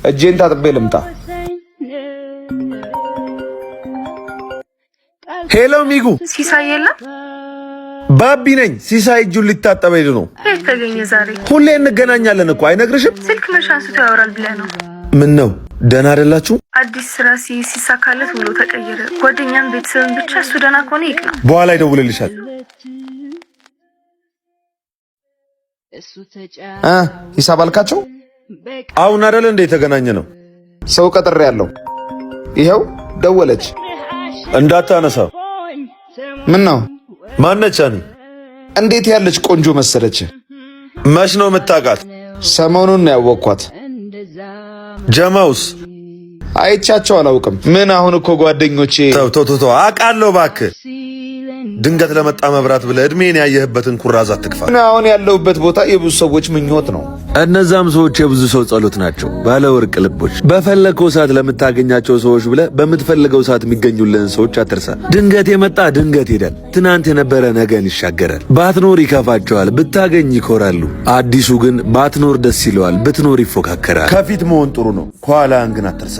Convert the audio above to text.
እጄን ታጥቤ ልምጣ። ሄሎ ሚጉ ሲሳይ የለም? ባቢ ነኝ። ሲሳይ እጁን ሊታጠብ ሄዶ ነው። የት ተገኘ ዛሬ? ሁሌ እንገናኛለን እኮ አይነግርሽም? ስልክ መች አንስቶ ያወራል ብለህ ነው? ምን ነው ደህና አይደላችሁ? አዲስ ስራ ሲሳካለት ብሎ ተቀየረ። ጓደኛም ቤተሰብን ብቻ እሱ ደህና ከሆነ ይቅና። በኋላ ይደውልልሻል። ሂሳብ አልካቸው? አሁን አይደል እንደ የተገናኘ ነው። ሰው ቀጥሬ ያለው ይኸው ደወለች። እንዳታነሳው። ምን ነው ማነች? እንዴት ያለች ቆንጆ መሰለች። መች ነው የምታውቃት? ሰሞኑን ነው ያወቅኳት። ጀማውስ አይቻቸው አላውቅም። ምን አሁን እኮ ጓደኞቼ ተው አውቃለሁ እባክህ። ድንገት ለመጣ መብራት ብለህ እድሜን ያየህበትን ኩራዝ አትክፋ። አሁን ያለሁበት ቦታ የብዙ ሰዎች ምኞት ነው። እነዛም ሰዎች የብዙ ሰው ጸሎት ናቸው። ባለ ወርቅ ልቦች። በፈለከው ሰዓት ለምታገኛቸው ሰዎች ብለህ በምትፈልገው ሰዓት የሚገኙልህን ሰዎች አትርሳ። ድንገት የመጣ ድንገት ሄዳል። ትናንት የነበረ ነገን ይሻገራል። ባትኖር ይከፋቸዋል፣ ብታገኝ ይኮራሉ። አዲሱ ግን ባትኖር ደስ ይለዋል፣ ብትኖር ይፎካከራል። ከፊት መሆን ጥሩ ነው፣ ከኋላህን ግን አትርሳ።